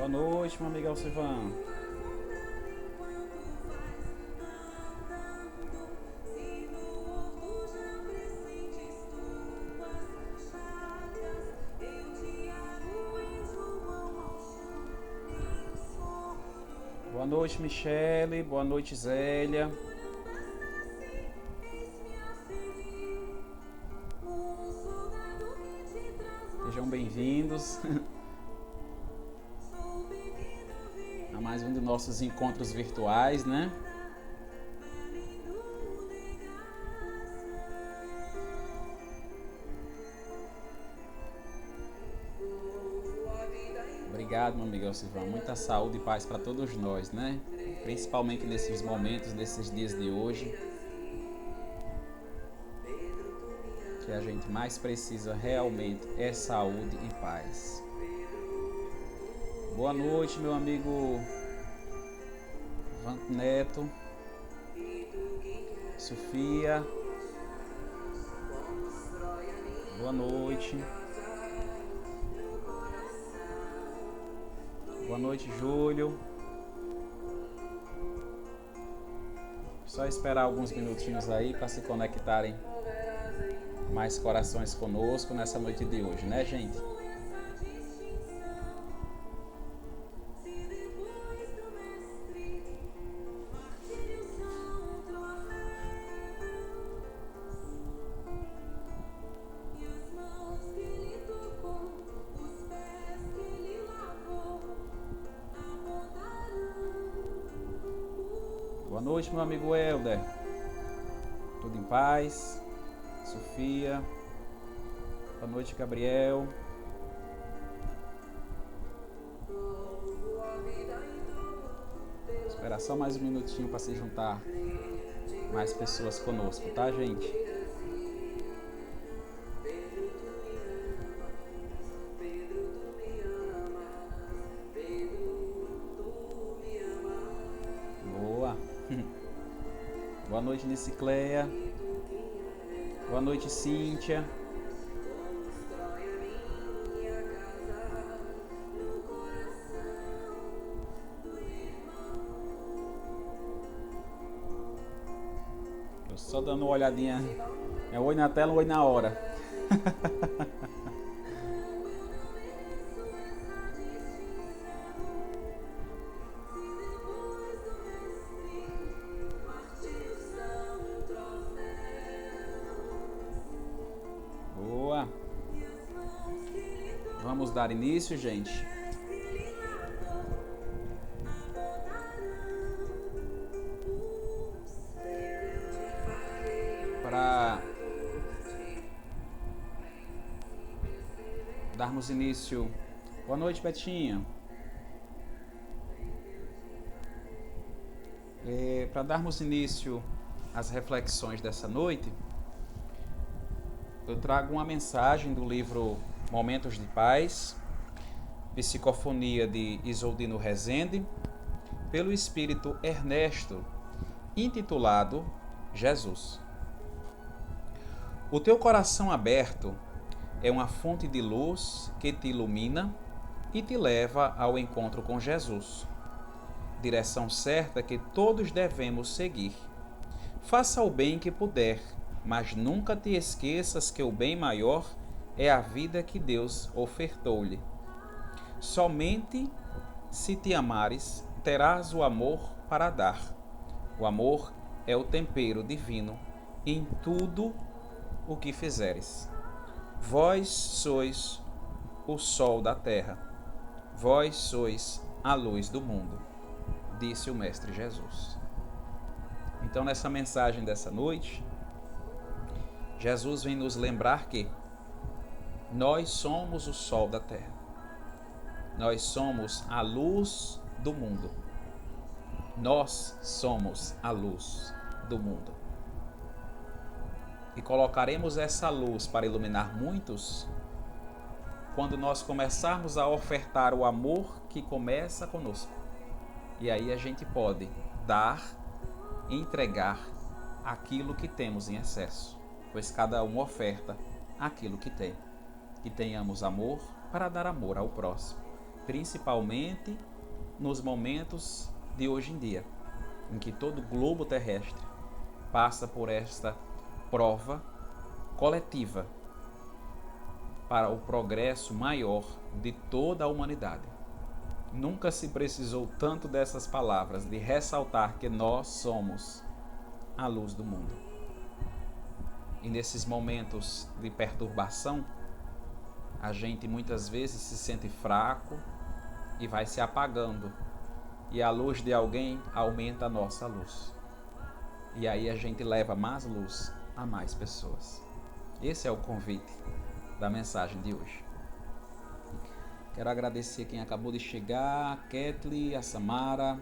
Boa noite, meu amigo Alcivan. Boa noite, Michele. Boa noite, Zélia. Sejam bem-vindos a mais um dos nossos encontros virtuais, né? Obrigado, meu amigo Alcivan. Muita saúde e paz para todos nós, né? Principalmente nesses momentos, nesses dias de hoje, que a gente mais precisa realmente é saúde e paz. Boa noite, meu amigo Vanto Neto, Sofia. Boa noite. Boa noite, Júlio. Só esperar alguns minutinhos aí para se conectarem mais corações conosco nessa noite de hoje, né, gente? Boa noite, meu amigo Helder. Tudo em paz? Sofia. Boa noite, Gabriel. Vou esperar só mais um minutinho para se juntar mais pessoas conosco, tá, gente? Boa. Boa noite, Nicicleia. Boa noite, Cíntia. Tô só dando uma olhadinha. É oi na tela, oi na hora. Boa. Vamos dar início, gente. Para darmos início. Boa noite, Betinha. Para darmos início às reflexões dessa noite, eu trago uma mensagem do livro Momentos de Paz, psicofonia de Isoldino Rezende, pelo espírito Ernesto, intitulado Jesus. O teu coração aberto é uma fonte de luz que te ilumina e te leva ao encontro com Jesus, direção certa que todos devemos seguir. Faça o bem que puder, mas nunca te esqueças que o bem maior é a vida que Deus ofertou-lhe. Somente se te amares, terás o amor para dar. O amor é o tempero divino em tudo o que fizeres. Vós sois o sol da terra. Vós sois a luz do mundo, disse o Mestre Jesus. Então, nessa mensagem dessa noite, Jesus vem nos lembrar que nós somos o sol da terra. Nós somos a luz do mundo. Nós somos a luz do mundo. E colocaremos essa luz para iluminar muitos quando nós começarmos a ofertar o amor que começa conosco. E aí a gente pode dar e entregar aquilo que temos em excesso, pois cada um oferta aquilo que tem. Que tenhamos amor para dar amor ao próximo. principalmente nos momentos de hoje em dia, em que todo o globo terrestre passa por esta prova coletiva para o progresso maior de toda a humanidade. Nunca se precisou tanto dessas palavras, de ressaltar que nós somos a luz do mundo. E nesses momentos de perturbação, a gente muitas vezes se sente fraco e vai se apagando. E a luz de alguém aumenta a nossa luz. E aí a gente leva mais luz a mais pessoas. Esse é o convite da mensagem de hoje. Quero agradecer quem acabou de chegar, a Kathleen, a Samara,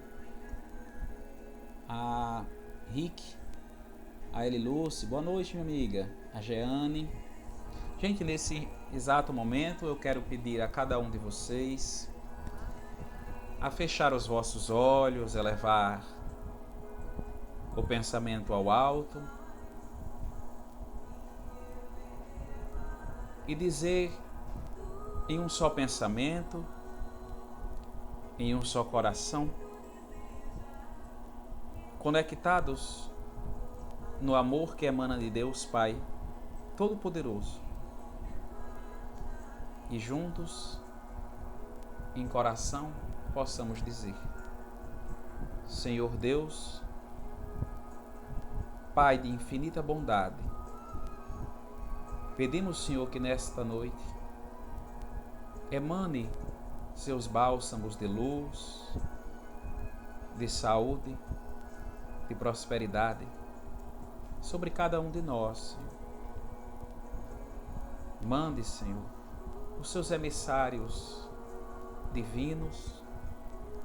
a Rick, a Eliluce, boa noite, minha amiga, a Jeane. Gente, nesse exato momento eu quero pedir a cada um de vocês a fechar os vossos olhos, elevar o pensamento ao alto e dizer em um só pensamento, em um só coração, conectados no amor que emana de Deus Pai Todo-Poderoso, e juntos, em coração, possamos dizer: Senhor Deus, Pai de infinita bondade, pedimos, Senhor, que nesta noite emane seus bálsamos de luz, de saúde, de prosperidade sobre cada um de nós, Senhor. Mande, Senhor, os seus emissários divinos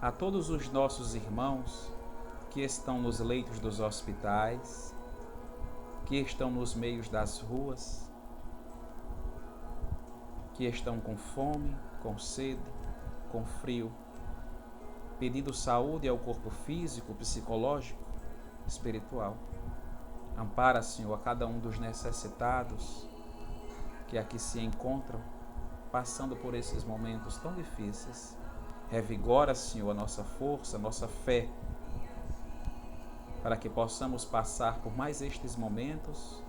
a todos os nossos irmãos que estão nos leitos dos hospitais, que estão nos meios das ruas, que estão com fome, com sede, com frio, pedindo saúde ao corpo físico, psicológico, espiritual. Ampara, Senhor, a cada um dos necessitados que aqui se encontram, passando por esses momentos tão difíceis. Revigora, Senhor, a nossa força, a nossa fé, para que possamos passar por mais estes momentos,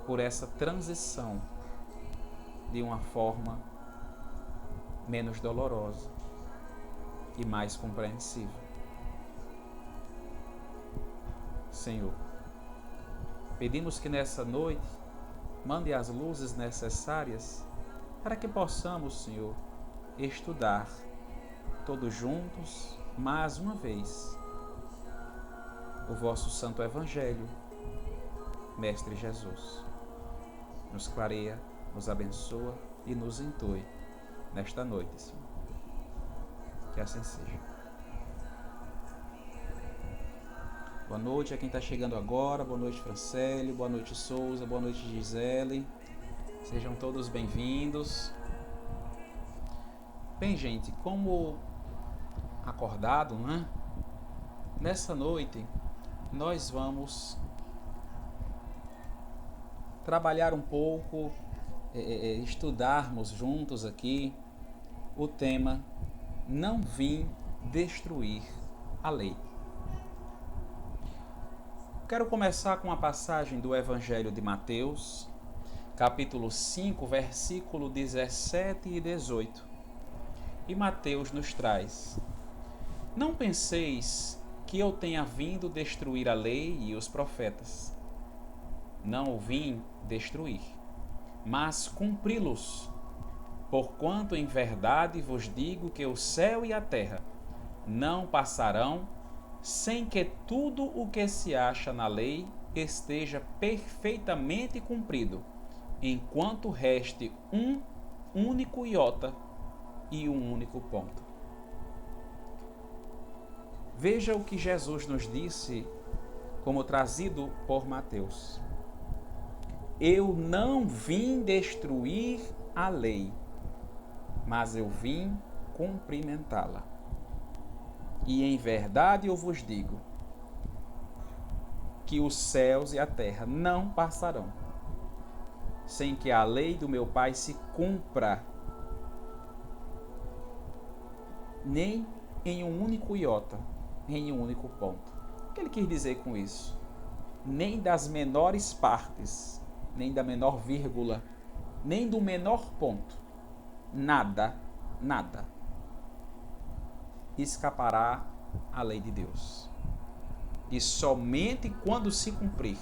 por essa transição de uma forma menos dolorosa e mais compreensível. Senhor, pedimos que nessa noite mande as luzes necessárias para que possamos, Senhor, estudar todos juntos, mais uma vez, o vosso Santo Evangelho, Mestre Jesus. Nos clareia, nos abençoa e nos intui nesta noite, Senhor. Que assim seja. Boa noite a quem está chegando agora, boa noite Francélio, boa noite Souza, boa noite Gisele. Sejam todos bem-vindos. Bem, gente, como acordado, né? Nessa noite nós vamos trabalhar um pouco, estudarmos juntos aqui o tema Não Vim Destruir a Lei. Quero começar com uma passagem do Evangelho de Mateus, capítulo 5, versículo 17 e 18. E Mateus nos traz: Não penseis que eu tenha vindo destruir a lei e os profetas. Não o vim destruir, mas cumpri-los. Porquanto em verdade vos digo que o céu e a terra não passarão sem que tudo o que se acha na lei esteja perfeitamente cumprido, enquanto reste um único iota e um único ponto. Veja o que Jesus nos disse, como trazido por Mateus. Eu não vim destruir a lei, mas eu vim cumprimentá-la. E em verdade eu vos digo que os céus e a terra não passarão sem que a lei do meu Pai se cumpra. nem em um único iota, nem em um único ponto. O que ele quis dizer com isso? Nem das menores partes, nem da menor vírgula, nem do menor ponto. Nada, nada escapará à lei de Deus. E somente quando se cumprir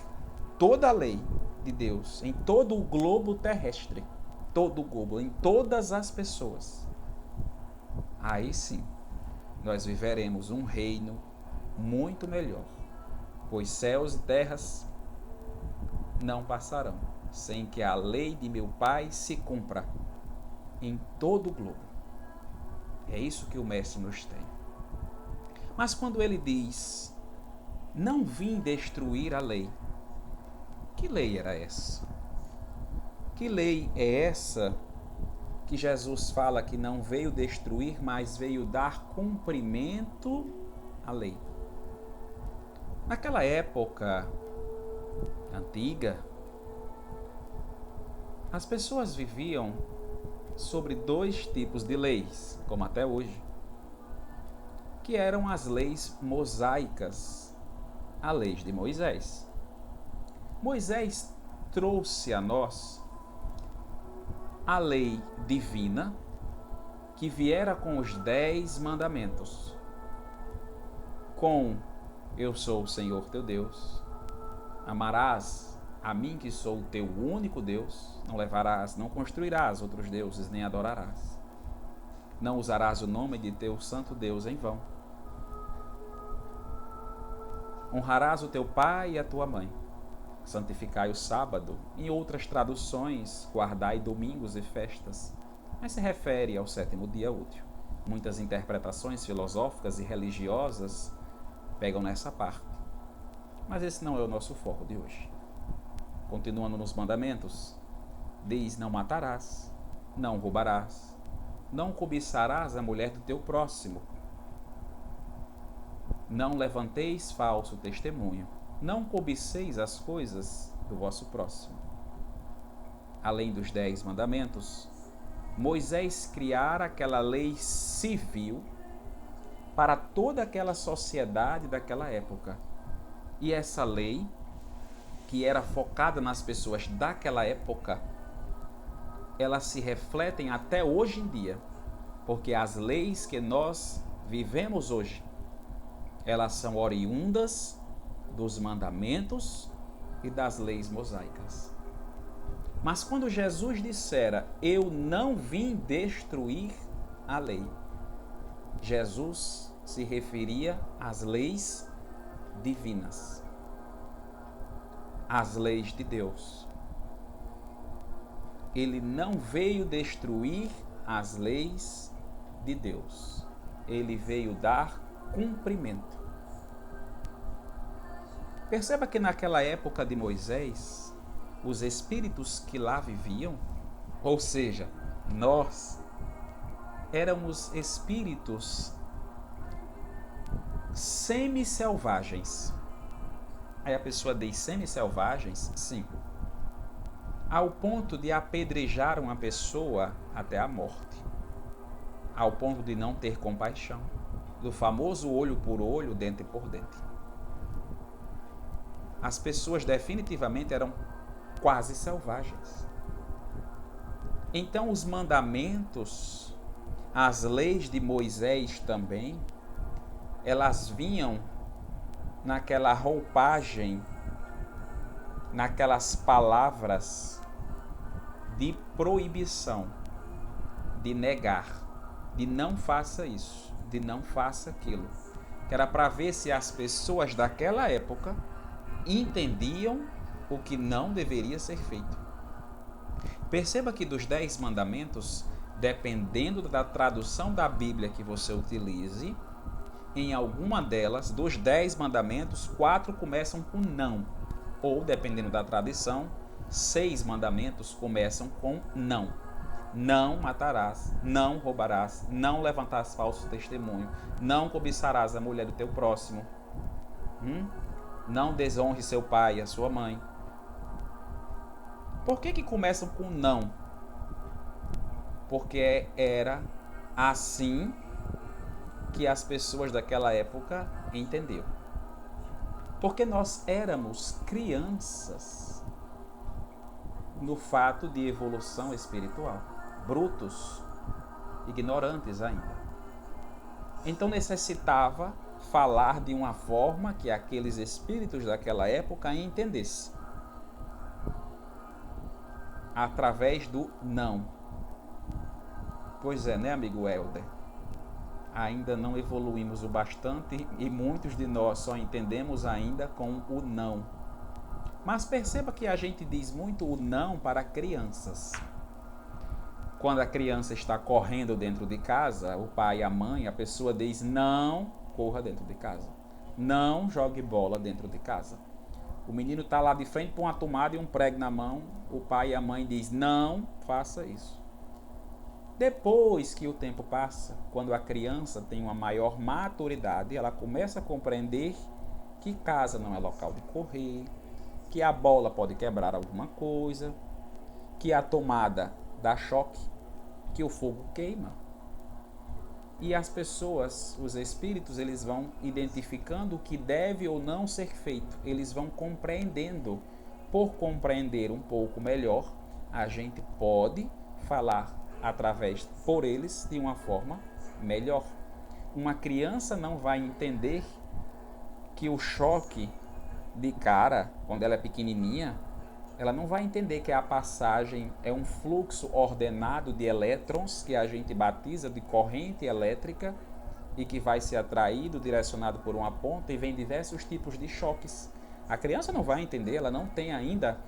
toda a lei de Deus em todo o globo terrestre, todo o globo, em todas as pessoas, aí sim nós viveremos um reino muito melhor, pois céus e terras não passarão sem que a lei de meu Pai se cumpra em todo o globo. É isso que o Mestre nos tem. Mas quando ele diz, não vim destruir a lei, que lei era essa? Que lei é essa que Jesus fala que não veio destruir, mas veio dar cumprimento à lei? Naquela época antiga, as pessoas viviam sobre dois tipos de leis, como até hoje, que eram as leis mosaicas, as leis de Moisés. Moisés trouxe a nós a lei divina que viera com os 10 mandamentos, com eu sou o Senhor teu Deus, amarás a mim que sou o teu único Deus, não levarás, não construirás outros deuses, nem adorarás, não usarás o nome de teu santo Deus em vão, honrarás o teu pai e a tua mãe, santificai o sábado. Em outras traduções, guardai domingos e festas, mas se refere ao 7º dia útil. Muitas interpretações filosóficas e religiosas pegam nessa parte, mas esse não é o nosso foco de hoje. Continuando nos mandamentos, diz: não matarás, não roubarás, não cobiçarás a mulher do teu próximo, não levanteis falso testemunho, não cobiceis as coisas do vosso próximo. Além dos 10 mandamentos, Moisés criara aquela lei civil para toda aquela sociedade daquela época. E essa lei, que era focada nas pessoas daquela época, elas se refletem até hoje em dia, porque as leis que nós vivemos hoje, elas são oriundas dos mandamentos e das leis mosaicas. Mas quando Jesus dissera, eu não vim destruir a lei, Jesus se referia às leis divinas, às leis de Deus. Ele não veio destruir as leis de Deus, ele veio dar cumprimento. Perceba que naquela época de Moisés, os espíritos que lá viviam, ou seja, nós, éramos espíritos semi-selvagens. Aí a pessoa diz semi-selvagens? Sim. Ao ponto de apedrejar uma pessoa até a morte. Ao ponto de não ter compaixão. Do famoso olho por olho, dente por dente. As pessoas definitivamente eram quase selvagens. Então os mandamentos, as leis de Moisés também, elas vinham naquela roupagem, naquelas palavras de proibição, de negar, de não faça isso, de não faça aquilo. Que era para ver se as pessoas daquela época entendiam o que não deveria ser feito. Perceba que dos 10 mandamentos, dependendo da tradução da Bíblia que você utilize, em alguma delas, dos 10 mandamentos, 4 começam com não. Ou, dependendo da tradição, 6 mandamentos começam com não. Não matarás, não roubarás, não levantarás falso testemunho, não cobiçarás a mulher do teu próximo, não desonre seu pai e a sua mãe. Por que começam com não? Porque era assim que as pessoas daquela época entendiam. Porque nós éramos crianças no fato de evolução espiritual, brutos, ignorantes ainda. Então necessitava falar de uma forma que aqueles espíritos daquela época entendessem. Através do não. Pois é, né, amigo Helder? Ainda não evoluímos o bastante e muitos de nós só entendemos ainda com o não. Mas perceba que a gente diz muito o não para crianças. Quando a criança está correndo dentro de casa, o pai, a mãe, a pessoa diz não corra dentro de casa. Não jogue bola dentro de casa. O menino está lá de frente com uma tomada e um prego na mão, o pai e a mãe diz não faça isso. Depois que o tempo passa, quando a criança tem uma maior maturidade, ela começa a compreender que casa não é local de correr, que a bola pode quebrar alguma coisa, que a tomada dá choque, que o fogo queima. E as pessoas, os espíritos, eles vão identificando o que deve ou não ser feito. Eles vão compreendendo. Por compreender um pouco melhor, a gente pode falar através por eles de uma forma melhor. Uma criança não vai entender que o choque de cara, quando ela é pequenininha, ela não vai entender que a passagem é um fluxo ordenado de elétrons que a gente batiza de corrente elétrica e que vai ser atraído, direcionado por uma ponta e vem diversos tipos de choques. A criança não vai entender, ela não tem ainda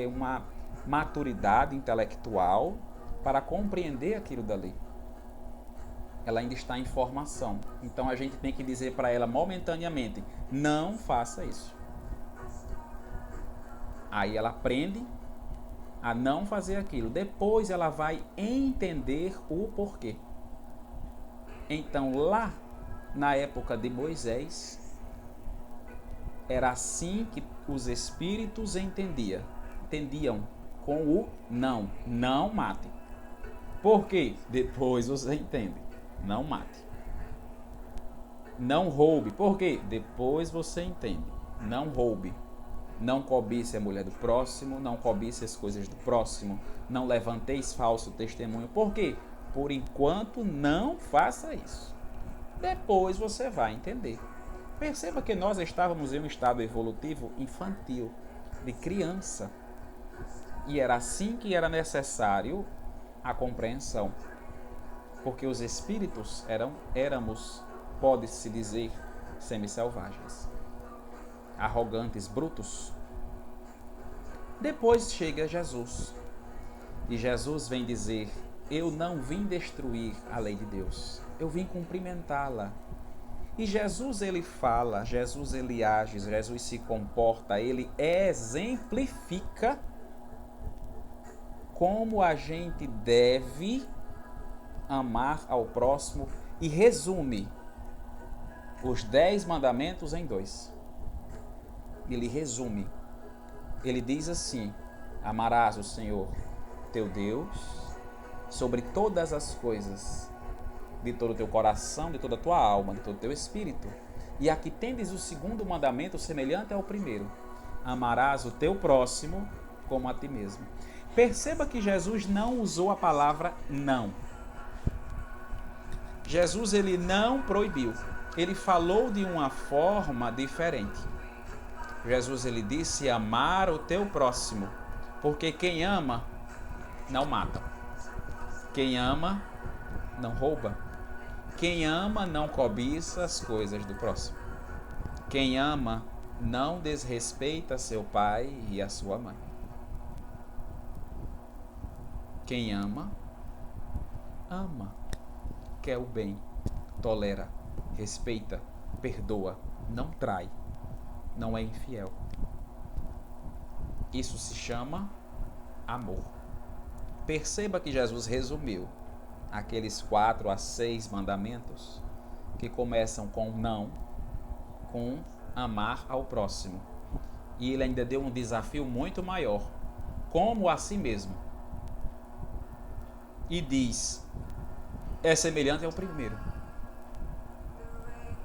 uma maturidade intelectual para compreender aquilo dali. Ela ainda está em formação. Então a gente tem que dizer para ela momentaneamente, não faça isso. Aí ela aprende a não fazer aquilo. Depois ela vai entender o porquê. Então lá na época de Moisés, era assim que os espíritos entendiam com o não. Não mate. Por quê? Depois você entende. Não mate. Não roube. Por quê? Depois você entende. Não roube. Não cobice a mulher do próximo, não cobice as coisas do próximo, não levanteis falso testemunho. Por quê? Por enquanto não faça isso. Depois você vai entender. Perceba que nós estávamos em um estado evolutivo infantil, de criança. E era assim que era necessário a compreensão. Porque os espíritos éramos, pode-se dizer, semi-selvagens. Arrogantes, brutos. Depois chega Jesus. E Jesus vem dizer, eu não vim destruir a lei de Deus. Eu vim cumprimentá-la. E Jesus, ele fala, Jesus, ele age, Jesus se comporta, ele exemplifica como a gente deve amar ao próximo e resume os 10 mandamentos em 2. Ele resume. Ele diz assim, amarás o Senhor teu Deus sobre todas as coisas, de todo o teu coração, de toda a tua alma, de todo o teu espírito. E aqui tendes o segundo mandamento semelhante ao primeiro, amarás o teu próximo como a ti mesmo. Perceba que Jesus não usou a palavra não. Jesus, ele não proibiu. Ele falou de uma forma diferente. Jesus, ele disse amar o teu próximo, porque quem ama não mata, quem ama não rouba, quem ama não cobiça as coisas do próximo, quem ama não desrespeita seu pai e a sua mãe, quem ama, quer o bem, tolera, respeita, perdoa, não trai, não é infiel. Isso se chama amor. Perceba que Jesus resumiu aqueles 4 a 6 mandamentos que começam com não, com amar ao próximo. E ele ainda deu um desafio muito maior, como a si mesmo. E diz, é semelhante ao primeiro.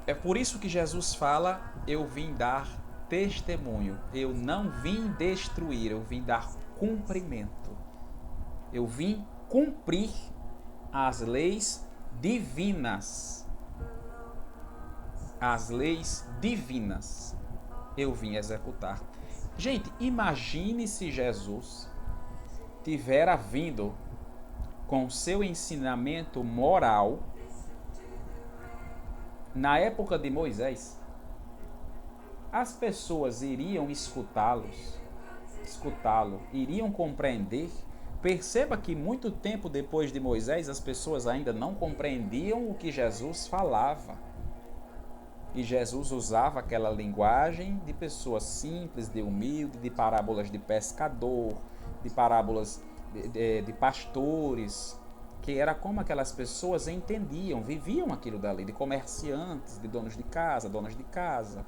É por isso que Jesus fala: eu vim dar testemunho, eu não vim destruir, eu vim dar cumprimento. Eu vim cumprir as leis divinas. As leis divinas eu vim executar. Gente, imagine se Jesus tivera vindo com seu ensinamento moral na época de Moisés. As pessoas iriam escutá-lo, iriam compreender. Perceba que muito tempo depois de Moisés, as pessoas ainda não compreendiam o que Jesus falava. E Jesus usava aquela linguagem de pessoas simples, de humilde, de parábolas de pescador, de parábolas de pastores, que era como aquelas pessoas entendiam, viviam aquilo dali, de comerciantes, de donos de casa, donas de casa.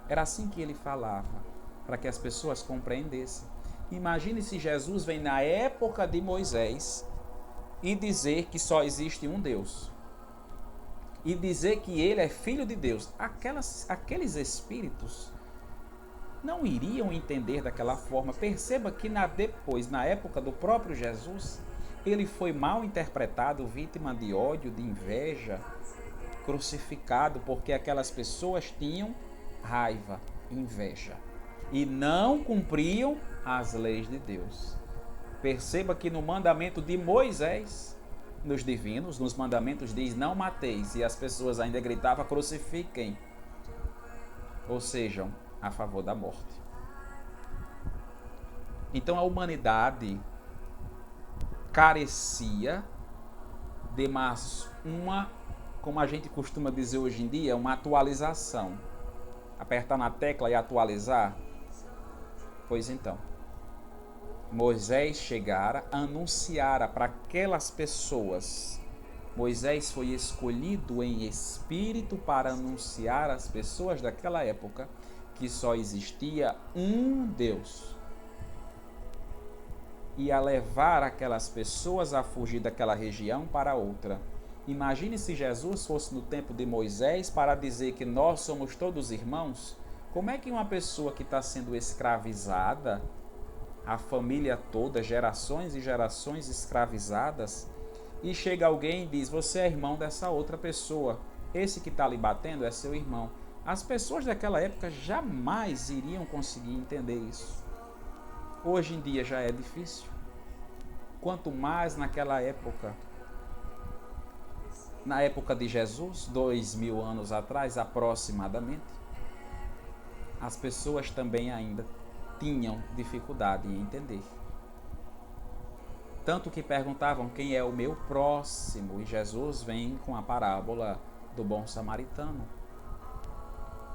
Era assim que ele falava, para que as pessoas compreendessem. Imagine se Jesus vem na época de Moisés e dizer que só existe um Deus. E dizer que ele é filho de Deus. Aqueles espíritos não iriam entender daquela forma. Perceba que depois, na época do próprio Jesus, ele foi mal interpretado, vítima de ódio, de inveja, crucificado, porque aquelas pessoas tinham raiva, inveja, e não cumpriam as leis de Deus. Perceba que no mandamento de Moisés, nos divinos, nos mandamentos diz: não mateis, e as pessoas ainda gritavam: crucifiquem, ou sejam, a favor da morte. Então a humanidade carecia de como a gente costuma dizer hoje em dia, uma atualização. Apertar na tecla e atualizar. Pois então, Moisés chegara, anunciara para aquelas pessoas. Moisés foi escolhido em espírito para anunciar às pessoas daquela época que só existia um Deus. E a levar aquelas pessoas a fugir daquela região para outra. Imagine se Jesus fosse no tempo de Moisés para dizer que nós somos todos irmãos. Como é que uma pessoa que está sendo escravizada, a família toda, gerações e gerações escravizadas, e chega alguém e diz: você é irmão dessa outra pessoa, esse que está lhe batendo é seu irmão. As pessoas daquela época jamais iriam conseguir entender isso. Hoje em dia já é difícil, quanto mais naquela época. Na época de Jesus, 2000 anos atrás aproximadamente, as pessoas também ainda tinham dificuldade em entender. Tanto que perguntavam: quem é o meu próximo? E Jesus vem com a parábola do bom samaritano.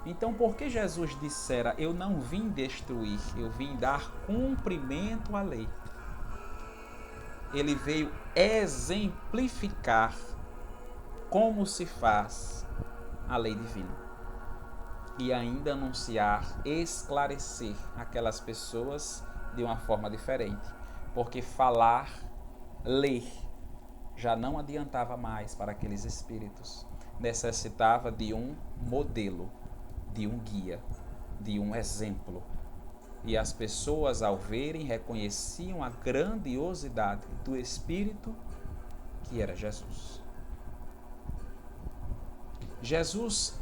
Então, por que Jesus dissera: eu não vim destruir, eu vim dar cumprimento à lei? Ele veio exemplificar como se faz a lei divina. E ainda anunciar, esclarecer aquelas pessoas de uma forma diferente. Porque falar, ler, já não adiantava mais para aqueles espíritos. Necessitava de um modelo, de um guia, de um exemplo. E as pessoas, ao verem, reconheciam a grandiosidade do Espírito que era Jesus. Jesus,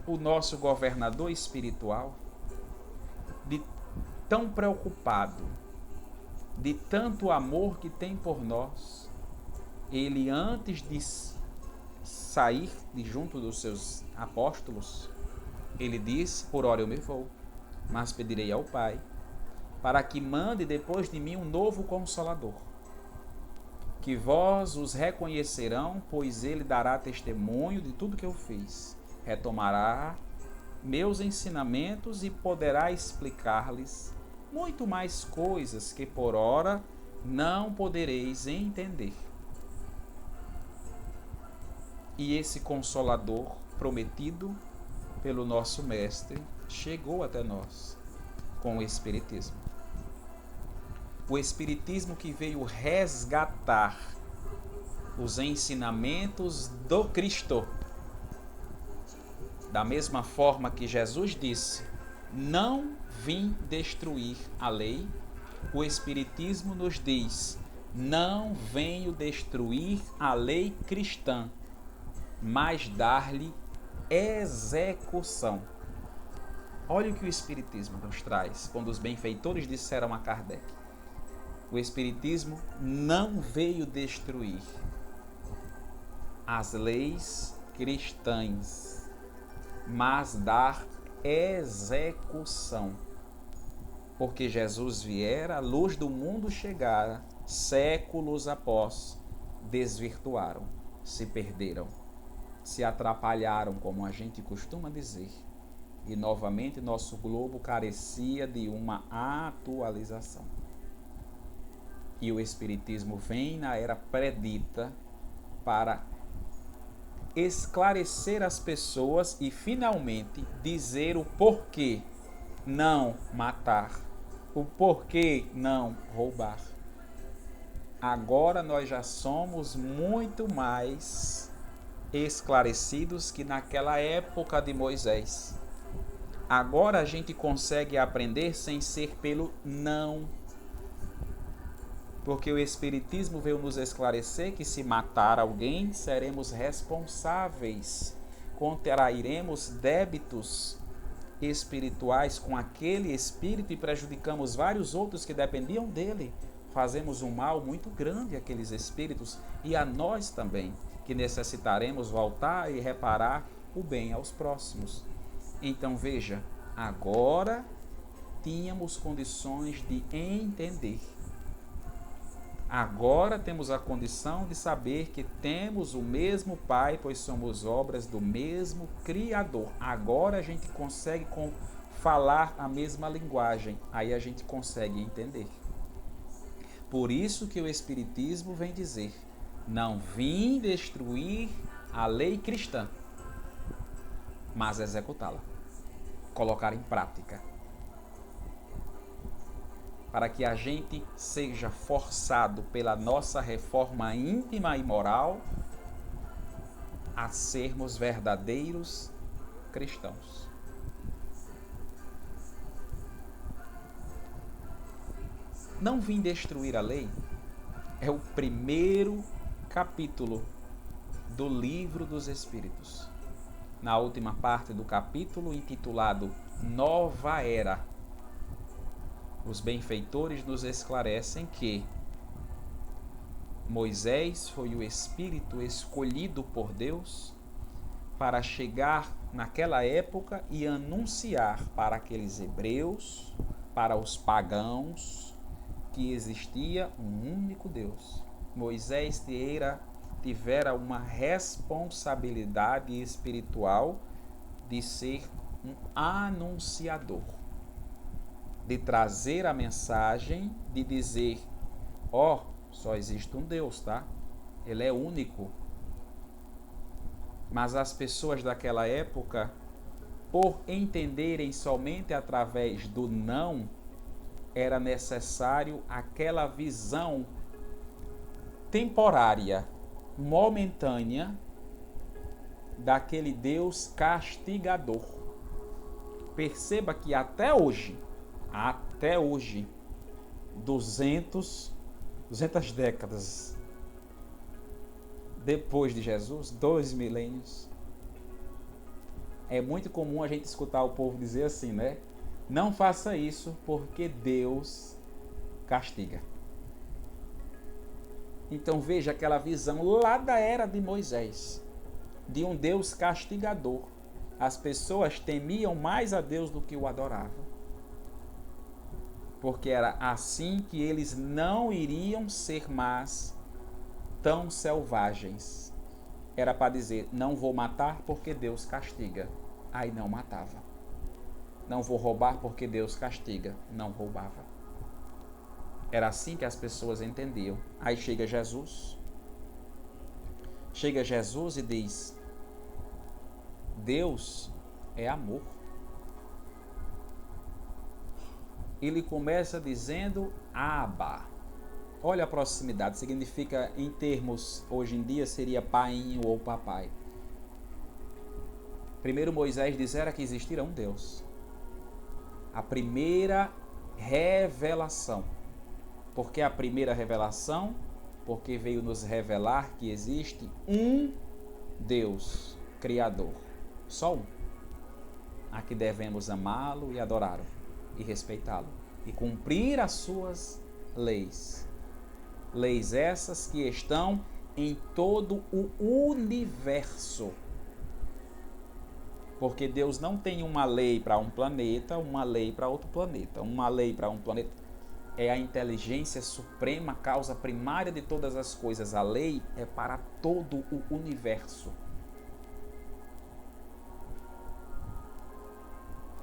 o nosso governador espiritual, de tão preocupado, de tanto amor que tem por nós, ele, antes de sair de junto dos seus apóstolos, ele disse: por ora eu me vou, mas pedirei ao Pai, para que mande depois de mim um novo Consolador, que vós os reconhecerão, pois ele dará testemunho de tudo que eu fiz, retomará meus ensinamentos e poderá explicar-lhes muito mais coisas que por ora não podereis entender. E esse Consolador prometido pelo nosso Mestre chegou até nós com o Espiritismo. O Espiritismo que veio resgatar os ensinamentos do Cristo. Da mesma forma que Jesus disse: não vim destruir a lei, o Espiritismo nos diz: não venho destruir a lei cristã, mas dar-lhe execução. Olha o que o Espiritismo nos traz quando os benfeitores disseram a Kardec: o Espiritismo não veio destruir as leis cristãs, mas dar execução. Porque Jesus viera, a luz do mundo chegara, séculos após, desvirtuaram, se perderam, se atrapalharam, como a gente costuma dizer. E novamente nosso globo carecia de uma atualização. E o Espiritismo vem na era predita para esclarecer as pessoas e finalmente dizer o porquê não matar, o porquê não roubar. Agora nós já somos muito mais esclarecidos que naquela época de Moisés. Agora a gente consegue aprender sem ser pelo não. Porque o Espiritismo veio nos esclarecer que se matar alguém, seremos responsáveis, contrairemos débitos espirituais com aquele espírito e prejudicamos vários outros que dependiam dele. Fazemos um mal muito grande àqueles espíritos e a nós também, que necessitaremos voltar e reparar o bem aos próximos. Então veja, agora tínhamos condições de entender. Agora temos a condição de saber que temos o mesmo Pai, pois somos obras do mesmo Criador. Agora a gente consegue falar a mesma linguagem, aí a gente consegue entender. Por isso que o Espiritismo vem dizer: não vim destruir a lei cristã, mas executá-la, colocar em prática, para que a gente seja forçado pela nossa reforma íntima e moral a sermos verdadeiros cristãos. Não vim destruir a lei é o primeiro capítulo do Livro dos Espíritos. Na última parte do capítulo, intitulado Nova Era, os benfeitores nos esclarecem que Moisés foi o espírito escolhido por Deus para chegar naquela época e anunciar para aqueles hebreus, para os pagãos, que existia um único Deus. Moisés tivera uma responsabilidade espiritual de ser um anunciador, de trazer a mensagem, de dizer: ó, só existe um Deus, tá? Ele é único. Mas as pessoas daquela época, por entenderem somente através do não, era necessário aquela visão temporária, momentânea, daquele Deus castigador. Perceba que até hoje, 200 décadas depois de Jesus, 2 milênios, é muito comum a gente escutar o povo dizer assim, né? Não faça isso porque Deus castiga. Então veja aquela visão lá da era de Moisés, de um Deus castigador. As pessoas temiam mais a Deus do que o adoravam, porque era assim que eles não iriam ser mais tão selvagens. Era para dizer: não vou matar porque Deus castiga. Aí não matava. Não vou roubar porque Deus castiga. Não roubava. Era assim que as pessoas entendiam. Aí chega Jesus. Chega Jesus e diz: Deus é amor. Ele começa dizendo Abba. Olha a proximidade, significa, em termos hoje em dia, seria painho ou papai. Primeiro Moisés dizera que existira um Deus. A primeira revelação. Por que a primeira revelação? Porque veio nos revelar que existe um Deus Criador. Só um. A que devemos amá-lo e adorá-lo e respeitá-lo e cumprir as suas leis. Leis essas que estão em todo o universo. Porque Deus não tem uma lei para um planeta, uma lei para outro planeta. Uma lei para um planeta é a inteligência suprema, causa primária de todas as coisas. A lei é para todo o universo.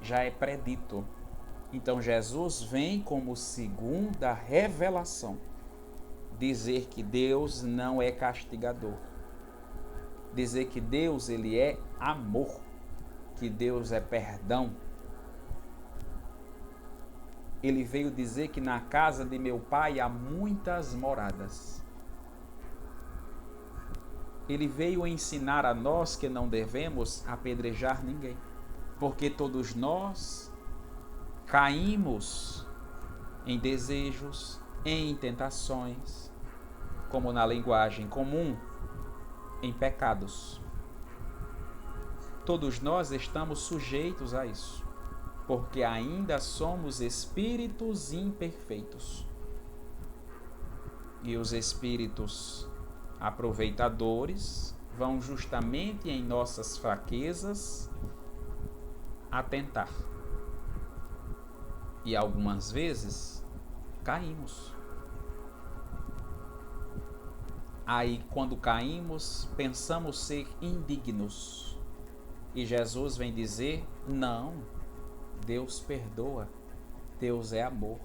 Já é predito. Então Jesus vem como segunda revelação dizer que Deus não é castigador. Dizer que Deus, ele é amor. Que Deus é perdão. Ele veio dizer que na casa de meu pai há muitas moradas. Ele veio ensinar a nós que não devemos apedrejar ninguém. Porque todos nós caímos em desejos, em tentações, como na linguagem comum, em pecados. Todos nós estamos sujeitos a isso, porque ainda somos espíritos imperfeitos. E os espíritos aproveitadores vão justamente em nossas fraquezas atentar. E algumas vezes caímos. Aí, quando caímos, pensamos ser indignos. E Jesus vem dizer: não, Deus perdoa, Deus é amor.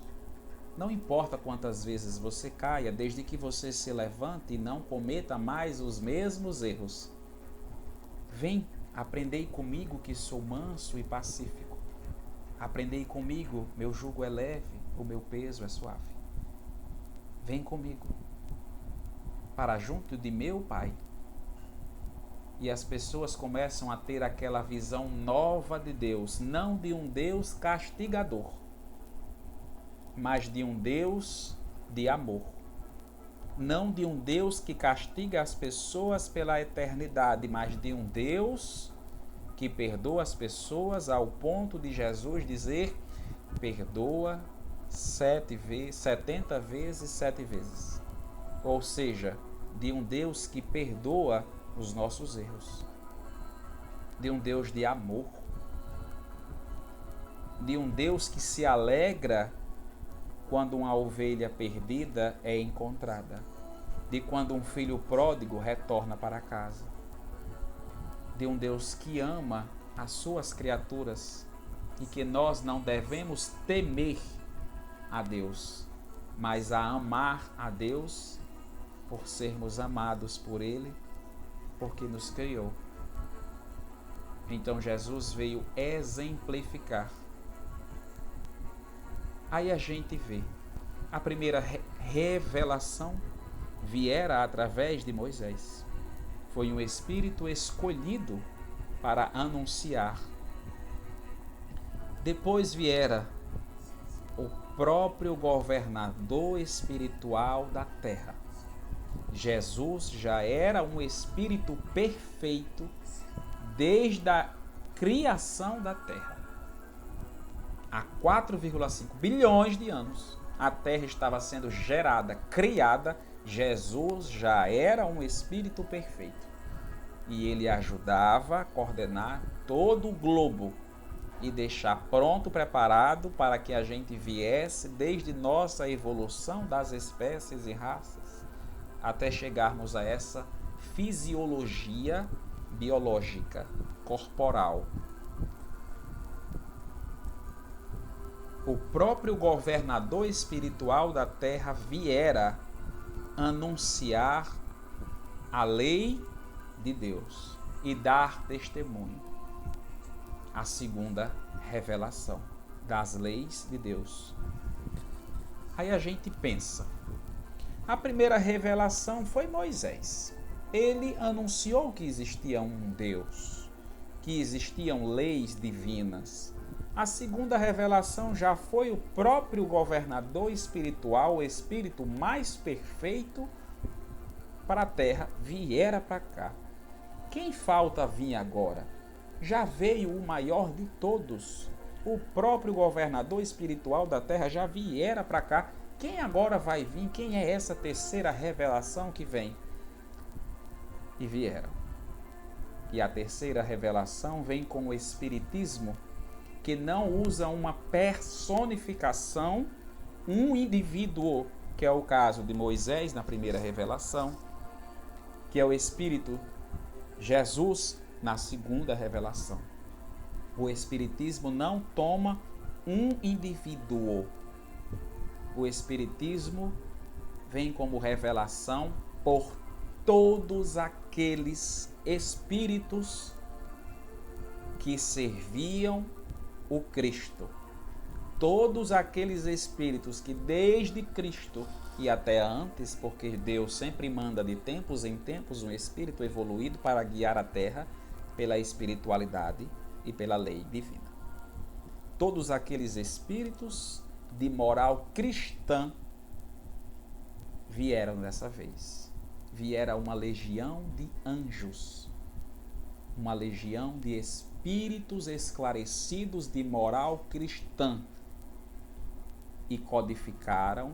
Não importa quantas vezes você caia, desde que você se levante e não cometa mais os mesmos erros. Vem, aprendei comigo que sou manso e pacífico. Aprendei comigo, meu jugo é leve, o meu peso é suave. Vem comigo, para junto de meu Pai. E as pessoas começam a ter aquela visão nova de Deus, não de um Deus castigador, mas de um Deus de amor. Não de um Deus que castiga as pessoas pela eternidade, mas de um Deus que perdoa as pessoas ao ponto de Jesus dizer: perdoa 70 vezes 7 vezes. Ou seja, de um Deus que perdoa os nossos erros, de um Deus de amor, de um Deus que se alegra quando uma ovelha perdida é encontrada, de quando um filho pródigo retorna para casa, de um Deus que ama as suas criaturas e que nós não devemos temer a Deus, mas a amar a Deus por sermos amados por Ele, porque nos criou. Então Jesus veio exemplificar. Aí a gente vê, a primeira revelação viera através de Moisés. Foi um espírito escolhido para anunciar. Depois viera o próprio governador espiritual da terra. Jesus já era um espírito perfeito desde a criação da terra. Há 4,5 bilhões de anos, a terra estava sendo gerada, criada. Jesus já era um espírito perfeito. E ele ajudava a coordenar todo o globo e deixar pronto, preparado para que a gente viesse desde nossa evolução das espécies e raças até chegarmos a essa fisiologia biológica, corporal. O próprio governador espiritual da terra viera anunciar a lei de Deus e dar testemunho. A segunda revelação das leis de Deus. Aí a gente pensa, a primeira revelação foi Moisés. Ele anunciou que existia um Deus. que existiam leis divinas. A segunda revelação já foi o próprio governador espiritual, o espírito mais perfeito para a terra, viera para cá. Quem falta vir agora? Já veio o maior de todos. O próprio governador espiritual da terra já viera para cá. Quem agora vai vir? Quem é essa terceira revelação que vem? E vieram. E a terceira revelação vem com o Espiritismo, que não usa uma personificação, um indivíduo, que é o caso de Moisés na primeira revelação, que é o Espírito Jesus na segunda revelação. O Espiritismo não toma um indivíduo. O Espiritismo vem como revelação por todos aqueles espíritos que serviam o Cristo. Todos aqueles espíritos que desde Cristo e até antes, porque Deus sempre manda de tempos em tempos um espírito evoluído para guiar a terra pela espiritualidade e pela lei divina. Todos aqueles espíritos de moral cristã vieram dessa vez. Viera uma legião de anjos, uma legião de espíritos esclarecidos de moral cristã e codificaram,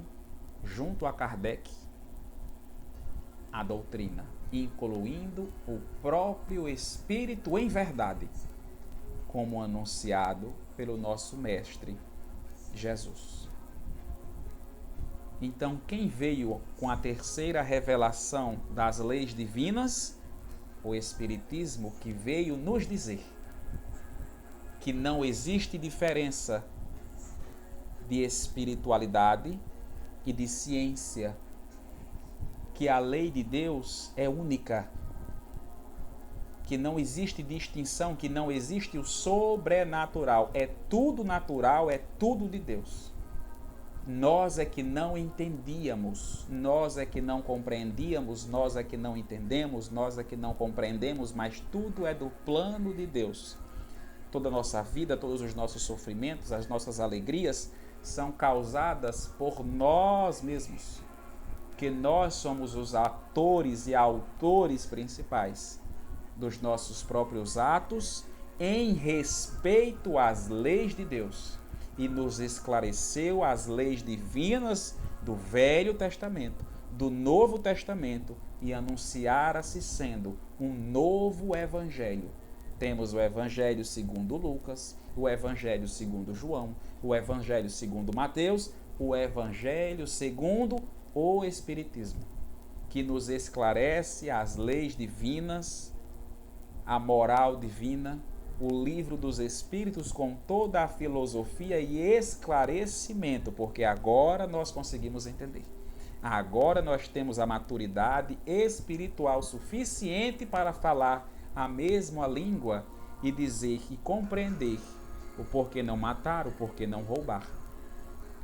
junto a Kardec, a doutrina, incluindo o próprio Espírito em verdade, como anunciado pelo nosso Mestre Jesus. Então, quem veio com a terceira revelação das leis divinas? O Espiritismo, que veio nos dizer que não existe diferença de espiritualidade e de ciência, que a lei de Deus é única, que não existe distinção, que não existe o sobrenatural, é tudo natural, é tudo de Deus. Nós é que não entendíamos, nós é que não compreendíamos, nós é que não entendemos, nós é que não compreendemos, mas tudo é do plano de Deus. Toda a nossa vida, todos os nossos sofrimentos, as nossas alegrias são causadas por nós mesmos, que nós somos os atores e autores principais dos nossos próprios atos em respeito às leis de Deus. E nos esclareceu as leis divinas do Velho Testamento, do Novo Testamento, e anunciara-se sendo um novo Evangelho. Temos o Evangelho segundo Lucas, o Evangelho segundo João, o Evangelho segundo Mateus, o Evangelho segundo o Espiritismo, que nos esclarece as leis divinas, a moral divina, o livro dos Espíritos com toda a filosofia e esclarecimento, porque agora nós conseguimos entender. Agora nós temos a maturidade espiritual suficiente para falar a mesma língua e dizer e compreender o porquê não matar, o porquê não roubar.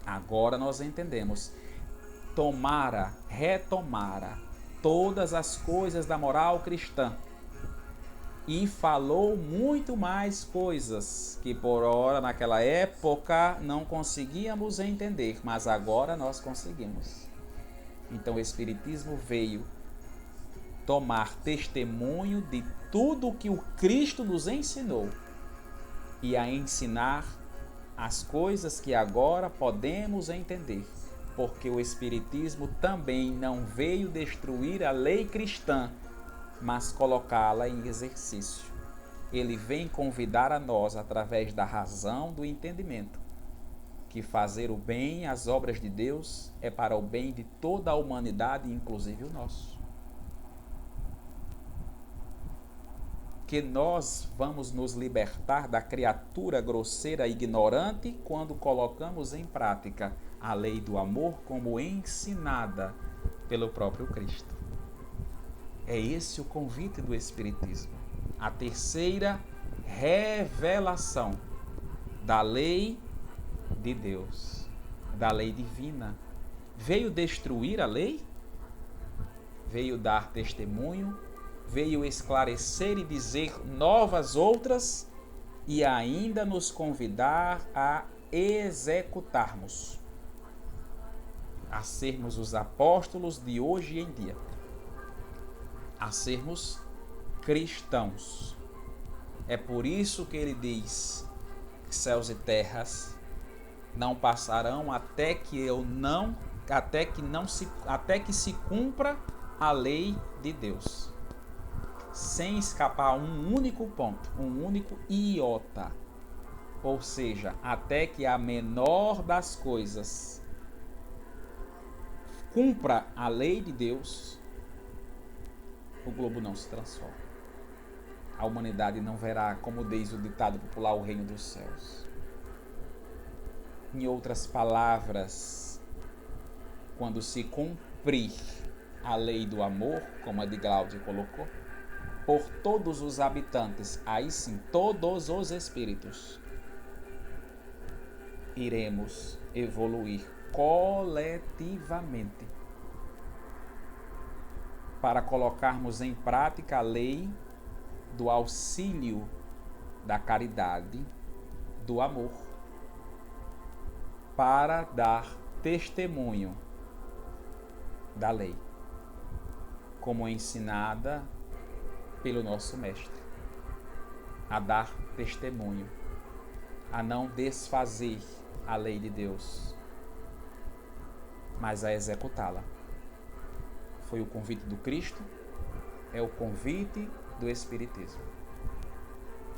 Agora nós entendemos. Retomara todas as coisas da moral cristã e falou muito mais coisas que por ora naquela época não conseguíamos entender, mas agora nós conseguimos. Então o Espiritismo veio tomar testemunho de tudo que o Cristo nos ensinou e a ensinar as coisas que agora podemos entender, porque o Espiritismo também não veio destruir a lei cristã, mas colocá-la em exercício. Ele vem convidar a nós, através da razão do entendimento, que fazer o bem, as obras de Deus, é para o bem de toda a humanidade, inclusive o nosso. Que nós vamos nos libertar da criatura grosseira e ignorante quando colocamos em prática a lei do amor como ensinada pelo próprio Cristo. É esse o convite do Espiritismo. A terceira revelação da lei de Deus, da lei divina. Veio destruir a lei? Veio dar testemunho? veio esclarecer e dizer novas outras e ainda nos convidar a executarmos, a sermos os apóstolos de hoje em dia, a sermos cristãos. É por isso que ele diz que céus e terras não passarão até que se cumpra a lei de Deus, sem escapar um único ponto, um único iota, ou seja, até que a menor das coisas cumpra a lei de Deus, o globo não se transforma. A humanidade não verá, como diz o ditado popular, o reino dos céus. Em outras palavras, quando se cumprir a lei do amor, como a de Glaudio colocou, por todos os habitantes, aí sim, todos os espíritos, iremos evoluir coletivamente para colocarmos em prática a lei do auxílio, da caridade, do amor, para dar testemunho da lei, como ensinada pelo nosso Mestre, a dar testemunho, a não desfazer a lei de Deus, mas a executá-la. Foi o convite do Cristo, é o convite do Espiritismo,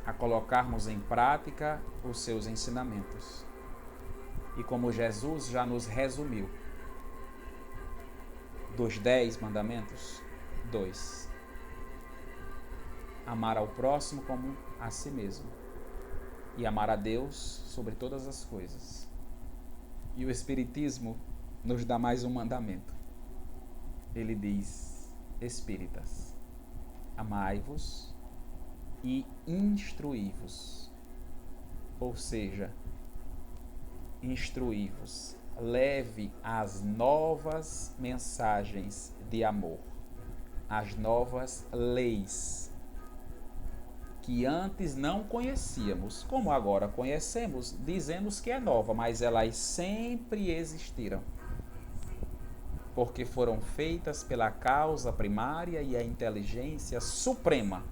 a colocarmos em prática os seus ensinamentos. E como Jesus já nos resumiu, dos 10 mandamentos, 2. Amar ao próximo como a si mesmo. E amar a Deus sobre todas as coisas. E o Espiritismo nos dá mais um mandamento. Ele diz: espíritas, amai-vos e instruí-vos. Ou seja, instruí-vos. Leve as novas mensagens de amor, as novas leis que antes não conhecíamos, como agora conhecemos, dizemos que é nova, mas elas sempre existiram, porque foram feitas pela causa primária e a inteligência suprema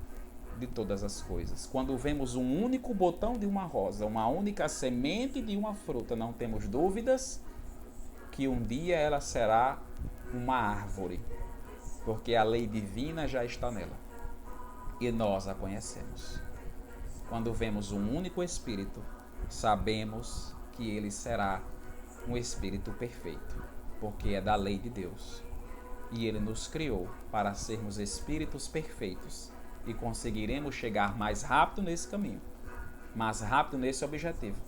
de todas as coisas. Quando vemos um único botão de uma rosa, uma única semente de uma fruta, não temos dúvidas que um dia ela será uma árvore, porque a lei divina já está nela e nós a conhecemos. Quando vemos um único Espírito, sabemos que ele será um Espírito perfeito, porque é da lei de Deus e ele nos criou para sermos espíritos perfeitos e conseguiremos chegar mais rápido nesse caminho, mais rápido nesse objetivo,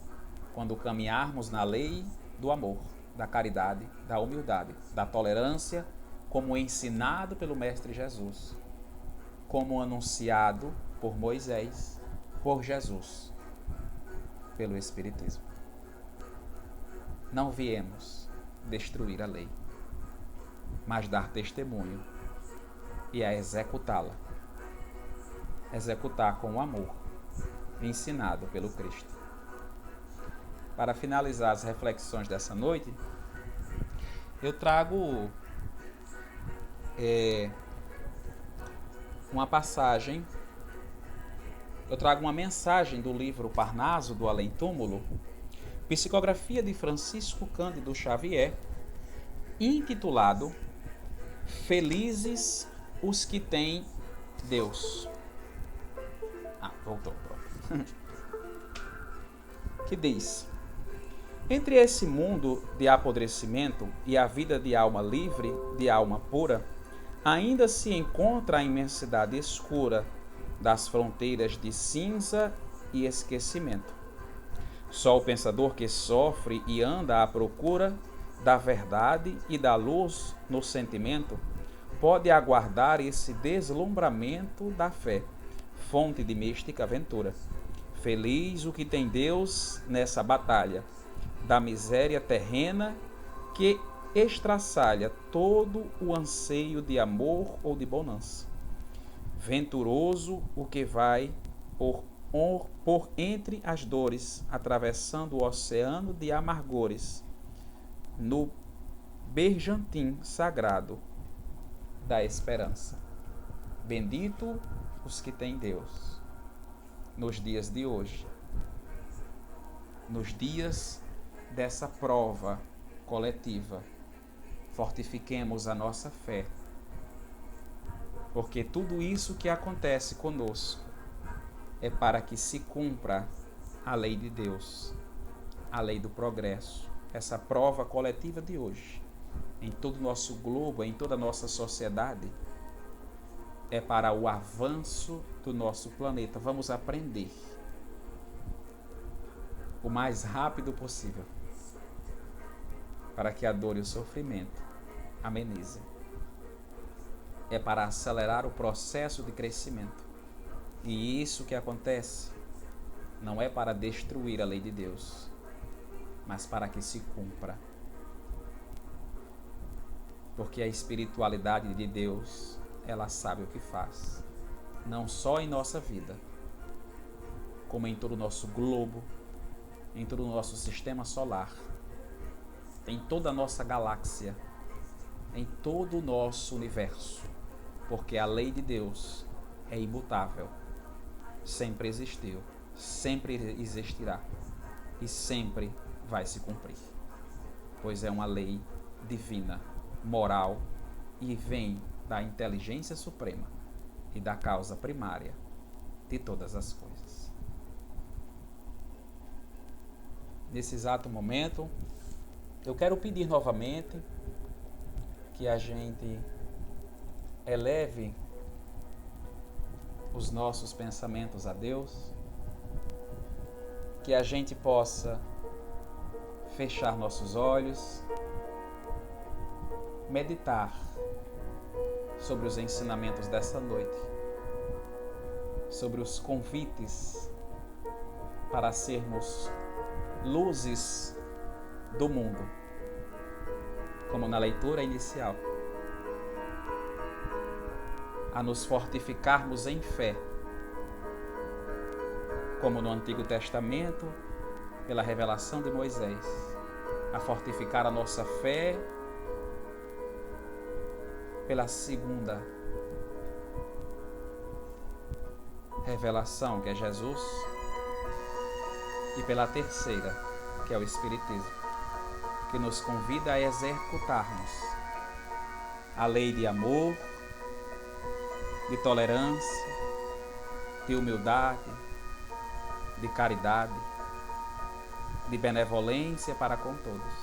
quando caminharmos na lei do amor, da caridade, da humildade, da tolerância, como ensinado pelo Mestre Jesus, como anunciado por Moisés, por Jesus, pelo Espiritismo. Não viemos destruir a lei, mas dar testemunho e a executá-la. Executar com o amor ensinado pelo Cristo. Para finalizar as reflexões dessa noite, eu trago uma passagem, eu trago uma mensagem do livro Parnaso do Além Túmulo, psicografia de Francisco Cândido Xavier, intitulado Felizes os que têm Deus. Voltou, pronto. Que diz: entre esse mundo de apodrecimento e a vida de alma livre, de alma pura, ainda se encontra a imensidade escura das fronteiras de cinza e esquecimento. Só o pensador que sofre e anda à procura da verdade e da luz no sentimento pode aguardar esse deslumbramento da fé, fonte de mística aventura. Feliz o que tem Deus nessa batalha da miséria terrena que estraçalha todo o anseio de amor ou de bonança. Venturoso o que vai por entre as dores, atravessando o oceano de amargores, no bergantim sagrado da esperança. Bendito os que têm Deus nos dias de hoje, nos dias dessa prova coletiva. Fortifiquemos a nossa fé, porque tudo isso que acontece conosco é para que se cumpra a lei de Deus, a lei do progresso. Essa prova coletiva de hoje, em todo o nosso globo, em toda a nossa sociedade, é para o avanço do nosso planeta. Vamos aprender o mais rápido possível, para que a dor e o sofrimento amenizem. É para acelerar o processo de crescimento. E isso que acontece não é para destruir a lei de Deus, mas para que se cumpra. Porque a espiritualidade de Deus, ela sabe o que faz, não só em nossa vida, como em todo o nosso globo, em todo o nosso sistema solar, em toda a nossa galáxia, em todo o nosso universo, porque a lei de Deus é imutável, sempre existiu, sempre existirá e sempre vai se cumprir, pois é uma lei divina, moral, e vem da inteligência suprema e da causa primária de todas as coisas. Nesse exato momento, eu quero pedir novamente que a gente eleve os nossos pensamentos a Deus, que a gente possa fechar nossos olhos, meditar sobre os ensinamentos dessa noite, sobre os convites para sermos luzes do mundo, como na leitura inicial, a nos fortificarmos em fé, como no Antigo Testamento, pela revelação de Moisés, a fortificar a nossa fé pela segunda revelação, que é Jesus, e pela terceira, que é o Espiritismo, que nos convida a executarmos a lei de amor, de tolerância, de humildade, de caridade, de benevolência para com todos.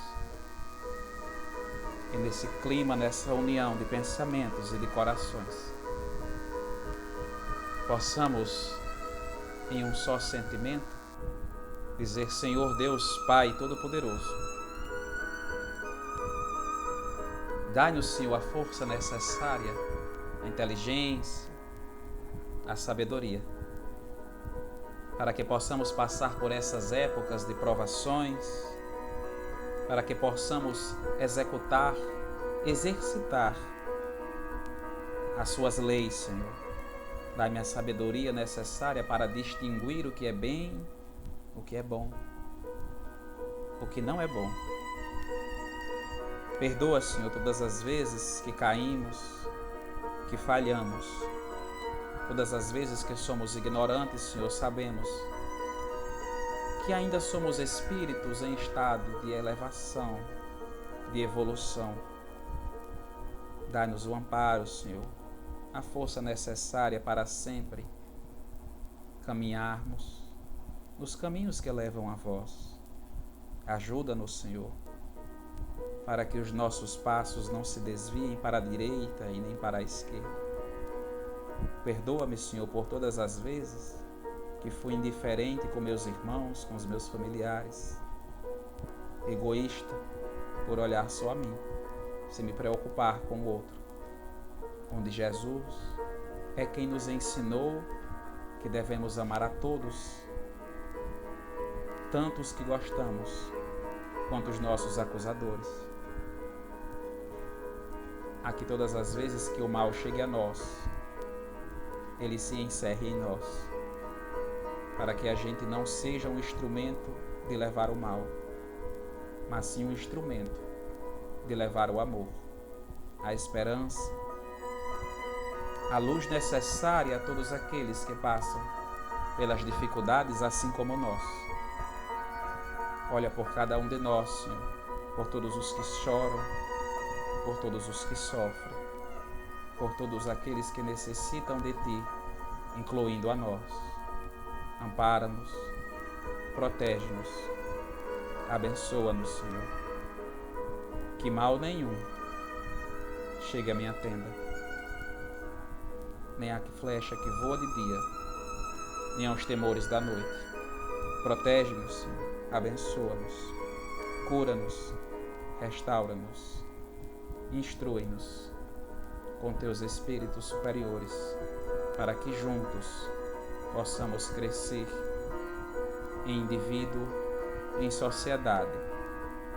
E nesse clima, nessa união de pensamentos e de corações, possamos, em um só sentimento, dizer: Senhor Deus Pai Todo-Poderoso, dai-nos, Senhor, a força necessária, a inteligência, a sabedoria, para que possamos passar por essas épocas de provações, para que possamos exercitar as suas leis, Senhor. Dai-me a sabedoria necessária para distinguir o que é bem, o que é bom, o que não é bom. Perdoa, Senhor, todas as vezes que caímos, que falhamos, todas as vezes que somos ignorantes, Senhor. Sabemos que ainda somos espíritos em estado de elevação, de evolução. Dá-nos o amparo, Senhor, a força necessária para sempre caminharmos nos caminhos que levam a vós. Ajuda-nos, Senhor, para que os nossos passos não se desviem para a direita e nem para a esquerda. Perdoa-me, Senhor, por todas as vezes que fui indiferente com meus irmãos, com os meus familiares, egoísta por olhar só a mim, sem me preocupar com o outro, onde Jesus é quem nos ensinou que devemos amar a todos, tanto os que gostamos quanto os nossos acusadores. A que todas as vezes que o mal chegue a nós, ele se encerre em nós, para que a gente não seja um instrumento de levar o mal, mas sim um instrumento de levar o amor, a esperança, a luz necessária a todos aqueles que passam pelas dificuldades assim como nós. Olha por cada um de nós, Senhor, por todos os que choram, por todos os que sofrem, por todos aqueles que necessitam de Ti, incluindo a nós. Ampara-nos, protege-nos, abençoa-nos, Senhor. Que mal nenhum chegue à minha tenda, nem a flecha que voa de dia, nem aos temores da noite. Protege-nos, Senhor, abençoa-nos, cura-nos, restaura-nos, instrui-nos com Teus Espíritos superiores, para que juntos possamos crescer em indivíduo, em sociedade,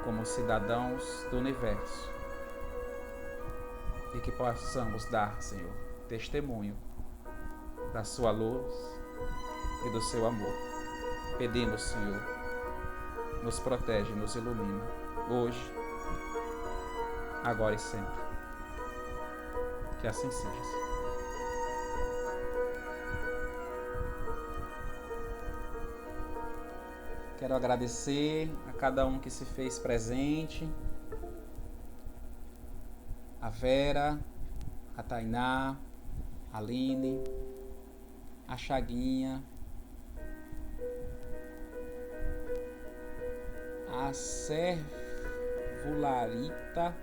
como cidadãos do universo, e que possamos dar, Senhor, testemunho da Sua luz e do Seu amor. Pedimos, Senhor, nos protege, nos ilumina, hoje, agora e sempre. Que assim seja. Quero agradecer a cada um que se fez presente, a Vera, a Tainá, a Aline, a Chaguinha, a Servularita,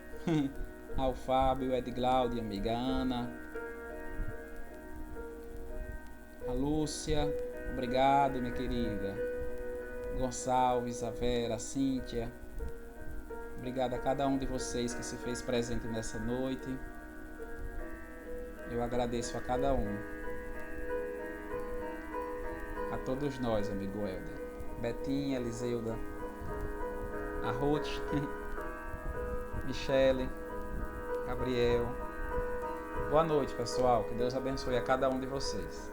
ao Fábio, Edglaudia, amiga Ana, a Lúcia, obrigado, minha querida, Gonçalves, a Vera, a Cíntia, obrigado a cada um de vocês que se fez presente nessa noite. Eu agradeço a cada um, a todos nós, amigo Helder, Betinha, Eliseuda, a Ruth, Michele, Gabriel. Boa noite, pessoal. Que Deus abençoe a cada um de vocês.